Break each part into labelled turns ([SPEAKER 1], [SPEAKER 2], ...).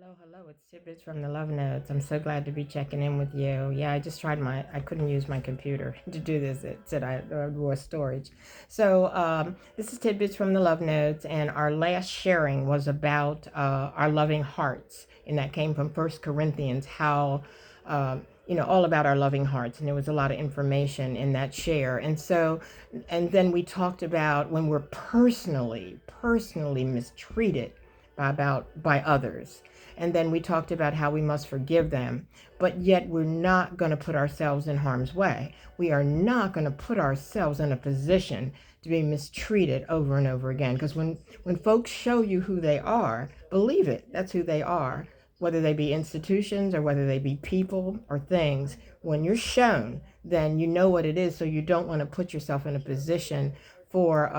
[SPEAKER 1] Hello. It's Tidbits from the Love Notes. I'm so glad to be checking in with you. Yeah, I just tried I couldn't use my computer to do this. It said I was storage. So this is Tidbits from the Love Notes, and our last sharing was about our loving hearts, and that came from First Corinthians, how, all about our loving hearts. And there was a lot of information in that share. And then we talked about when we're personally mistreated by others. And then we talked about how we must forgive them, but yet we're not going to put ourselves in harm's way. We are not going to put ourselves in a position to be mistreated over and over again. Because when folks show you who they are, believe it, that's who they are. Whether they be institutions or whether they be people or things, when you're shown, then you know what it is. So you don't want to put yourself in a position for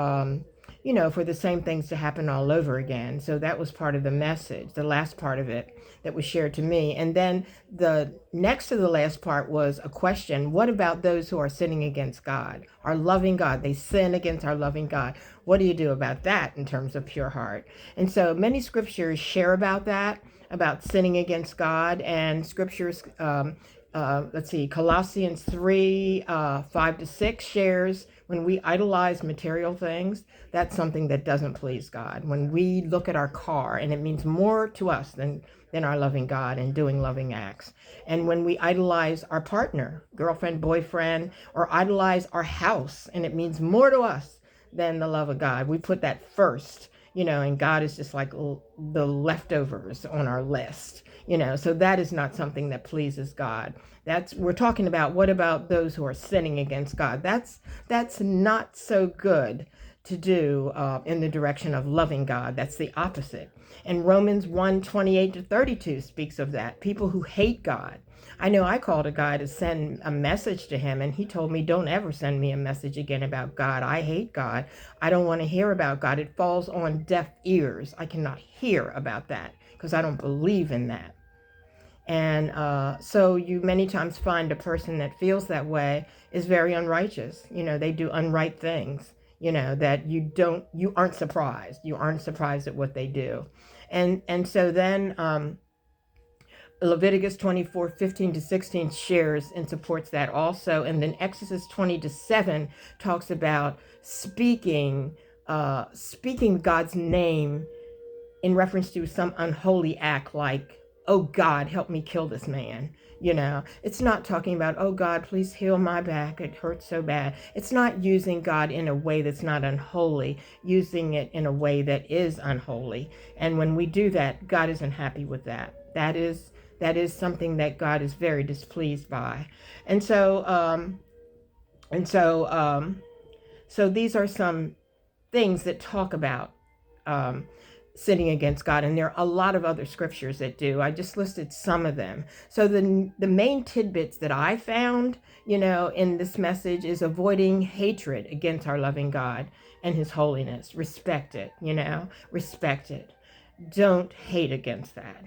[SPEAKER 1] for the same things to happen all over again. So that was part of the message, the last part of it that was shared to me. And then the next to the last part was a question: what about those who are sinning against God, our loving God? They sin against our loving God. What do you do about that in terms of pure heart? And so many scriptures share about that, about sinning against God, and scriptures. Let's see, Colossians 3, 5 to 6 shares when we idolize material things, that's something that doesn't please God. When we look at our car, and it means more to us than our loving God and doing loving acts. And when we idolize our partner, girlfriend, boyfriend, or idolize our house, and it means more to us than the love of God, we put that first, and God is just like the leftovers on our list. So that is not something that pleases God. We're talking about, what about those who are sinning against God? That's not so good to do in the direction of loving God. That's the opposite. And Romans 1:28 to 32 speaks of that. People who hate God. I know I called a guy to send a message to him, and he told me, don't ever send me a message again about God. I hate God. I don't want to hear about God. It falls on deaf ears. I cannot hear about that because I don't believe in that. And so you many times find a person that feels that way is very unrighteous. They do unright things, that you aren't surprised. You aren't surprised at what they do. And so then Leviticus 24:15 to 16 shares and supports that also. And then Exodus 20 to 7 talks about speaking God's name in reference to some unholy act, like, oh God, help me kill this man. It's not talking about, oh God, please heal my back, it hurts so bad. It's not using God in a way that's not unholy, using it in a way that is unholy. And when we do that, God isn't happy with that. That is something that God is very displeased by. And so so these are some things that talk about um, sinning against God. And there are a lot of other scriptures that do. I just listed some of them. So the main tidbits that I found, in this message is avoiding hatred against our loving God and his holiness. Respect it, respect it. Don't hate against that.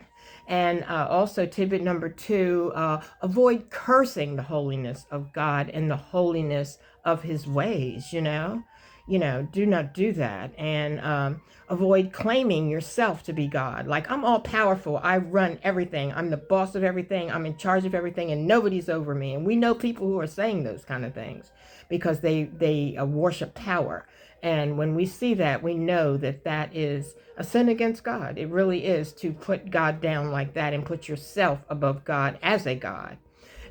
[SPEAKER 1] And also tidbit number 2, avoid cursing the holiness of God and the holiness of his ways, do not do that. And avoid claiming yourself to be God. Like, I'm all powerful. I run everything. I'm the boss of everything. I'm in charge of everything, and nobody's over me. And we know people who are saying those kind of things because they worship power. And when we see that, we know that that is a sin against God. It really is, to put God down like that and put yourself above God as a God.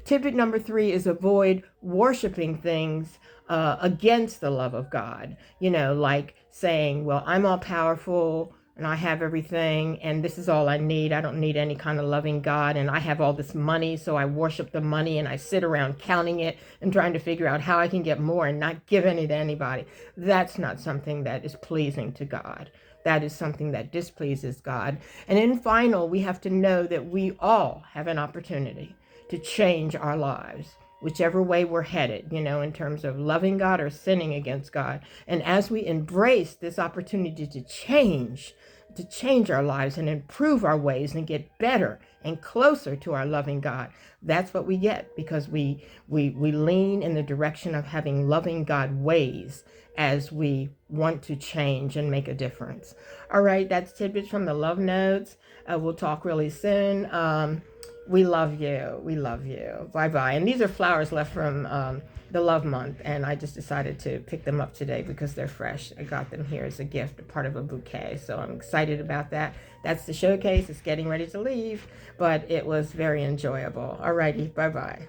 [SPEAKER 1] Tidbit number 3 is avoid worshiping things against the love of God. Like saying, well, I'm all powerful and I have everything and this is all I need. I don't need any kind of loving God, and I have all this money, so I worship the money and I sit around counting it and trying to figure out how I can get more and not give any to anybody. That's not something that is pleasing to God. That is something that displeases God. And in final, we have to know that we all have an opportunity to change our lives, whichever way we're headed, in terms of loving God or sinning against God. And as we embrace this opportunity to change our lives and improve our ways and get better and closer to our loving God, that's what we get, because we lean in the direction of having loving God ways as we want to change and make a difference. All right, that's tidbits from the Love Notes. We'll talk really soon. We love you. We love you. Bye bye. And these are flowers left from the love month, and I just decided to pick them up today because they're fresh. I got them here as a gift, a part of a bouquet, so I'm excited about that. That's the showcase. It's getting ready to leave, but it was very enjoyable. Alrighty, bye bye.